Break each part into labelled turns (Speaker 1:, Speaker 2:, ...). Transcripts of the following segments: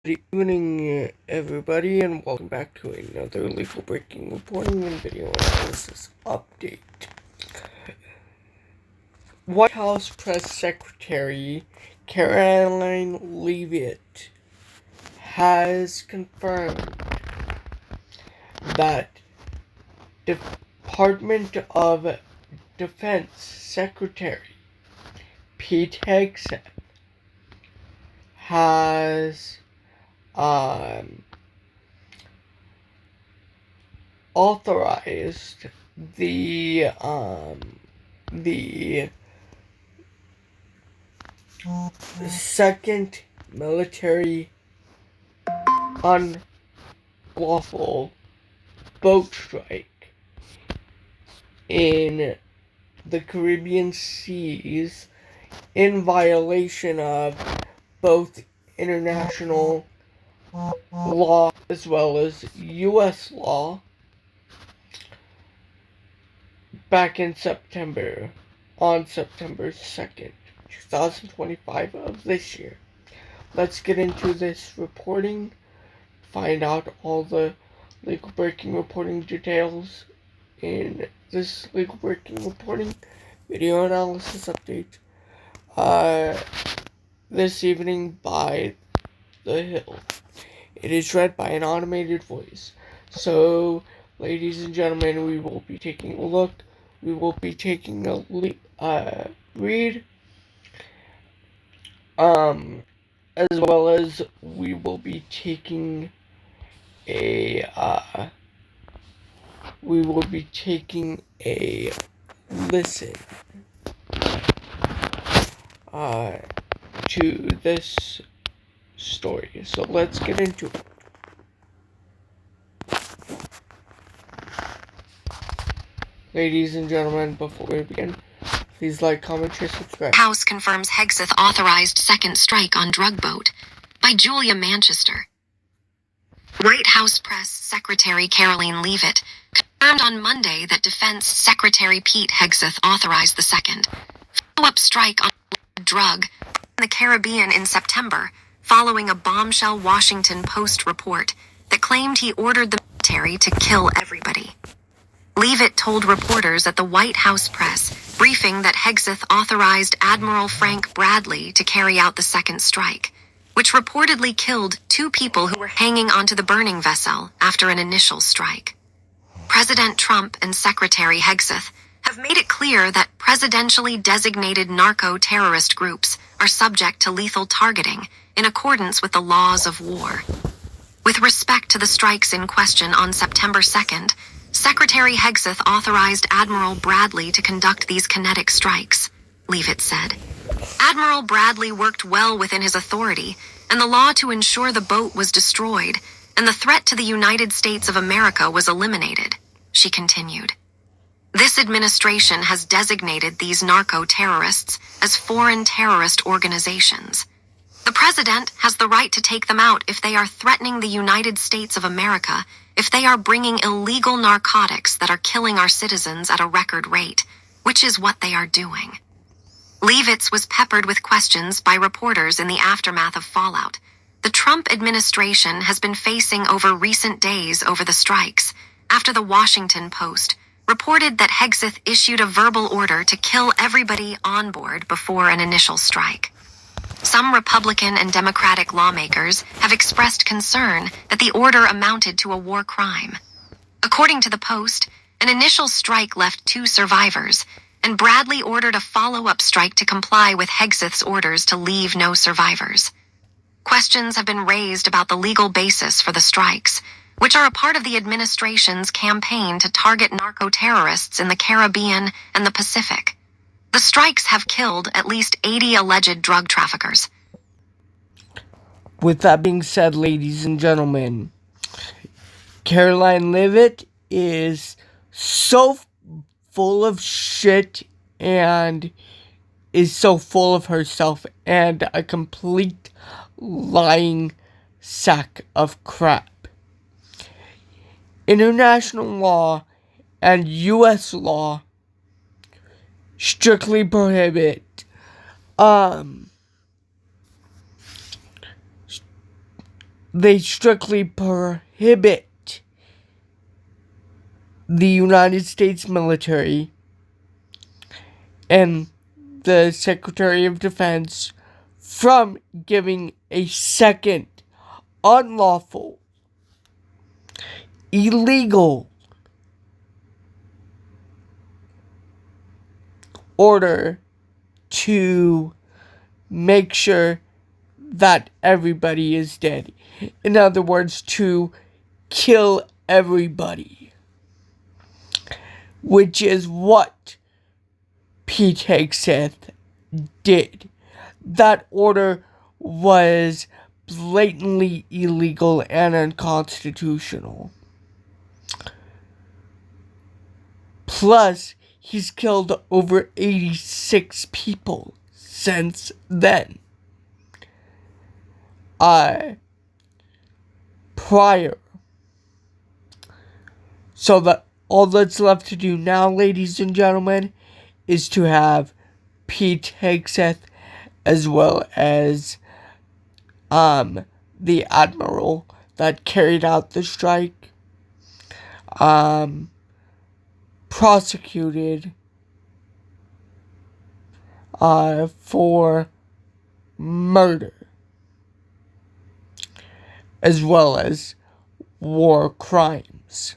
Speaker 1: Good evening, everybody, and welcome back to another legal breaking reporting and video analysis update. White House Press Secretary Karoline Leavitt has confirmed that Department of Defense Secretary Pete Hegseth has authorized the second military unlawful boat strike in the Caribbean seas in violation of both international law as well as U.S. law back in September, on September 2nd, 2025 of this year. Let's get into this reporting, find out all the legal breaking reporting details in this legal breaking reporting video analysis update this evening by The Hill. It is read by an automated voice. So, ladies and gentlemen, we will be taking a look. We will be taking a read. As well as we will be taking a listen to this story. So let's get into it. Ladies and gentlemen, before we begin, please like, comment, share, subscribe.
Speaker 2: House confirms Hegseth authorized second strike on drug boat by Julia Manchester. White House Press Secretary Karoline Leavitt confirmed on Monday that Defense Secretary Pete Hegseth authorized the second follow-up strike on drug in the Caribbean in September, following a bombshell Washington Post report that claimed he ordered the military to kill everybody. Leavitt told reporters at the White House press briefing that Hegseth authorized Admiral Frank Bradley to carry out the second strike, which reportedly killed 2 people who were hanging onto the burning vessel after an initial strike. President Trump and Secretary Hegseth have made it clear that presidentially designated narco-terrorist groups are subject to lethal targeting in accordance with the laws of war. With respect to the strikes in question on September 2nd, Secretary Hegseth authorized Admiral Bradley to conduct these kinetic strikes, Leavitt said. Admiral Bradley worked well within his authority and the law to ensure the boat was destroyed and the threat to the United States of America was eliminated, she continued. This administration has designated these narco-terrorists as foreign terrorist organizations. The president has the right to take them out if they are threatening the United States of America, if they are bringing illegal narcotics that are killing our citizens at a record rate, which is what they are doing. Leavitt was peppered with questions by reporters in the aftermath of fallout the Trump administration has been facing over recent days over the strikes, after the Washington Post reported that Hegseth issued a verbal order to kill everybody on board before an initial strike. Some Republican and Democratic lawmakers have expressed concern that the order amounted to a war crime. According to the Post, an initial strike left 2 survivors, and Bradley ordered a follow-up strike to comply with Hegseth's orders to leave no survivors. Questions have been raised about the legal basis for the strikes, which are a part of the administration's campaign to target narco-terrorists in the Caribbean and the Pacific. The strikes have killed at least 80 alleged drug traffickers.
Speaker 1: With that being said, ladies and gentlemen, Karoline Leavitt is so full of shit and is so full of herself and a complete lying sack of crap. International law and U.S. law strictly prohibit they strictly prohibit the United States military and the Secretary of Defense from giving a second unlawful, illegal order to make sure that everybody is dead. In other words, to kill everybody. Which is what Pete Hegseth did. That order was blatantly illegal and unconstitutional. Plus, he's killed over 86 people since then. Prior. So that all that's left to do now, ladies and gentlemen, is to have Pete Hegseth as well as the admiral that carried out the strike prosecuted for murder as well as war crimes.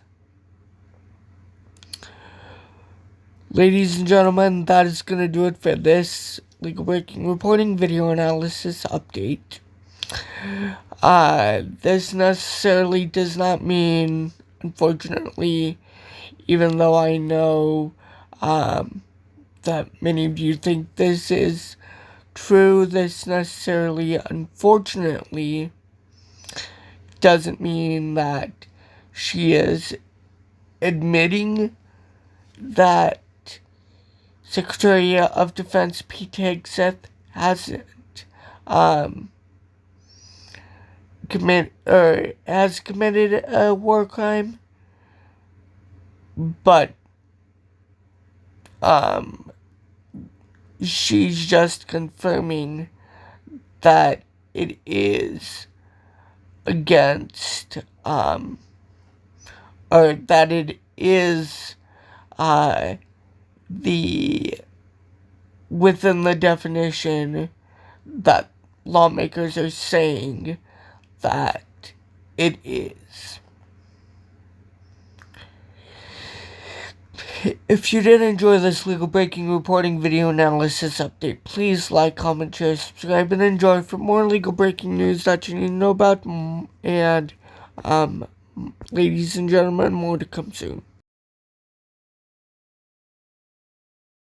Speaker 1: Ladies and gentlemen, that is going to do it for this legal breaking reporting video analysis update. This necessarily does not mean, unfortunately, even though I know that many of you think this is true, this necessarily, unfortunately, doesn't mean that she is admitting that Secretary of Defense Pete Hegseth hasn't has committed a war crime, but she's just confirming that it is against or that it is within the definition that lawmakers are saying that it is. If you did enjoy this legal breaking reporting video analysis update, please like, comment, share, subscribe, and enjoy for more legal breaking news that you need to know about. And, ladies and gentlemen, more to come soon.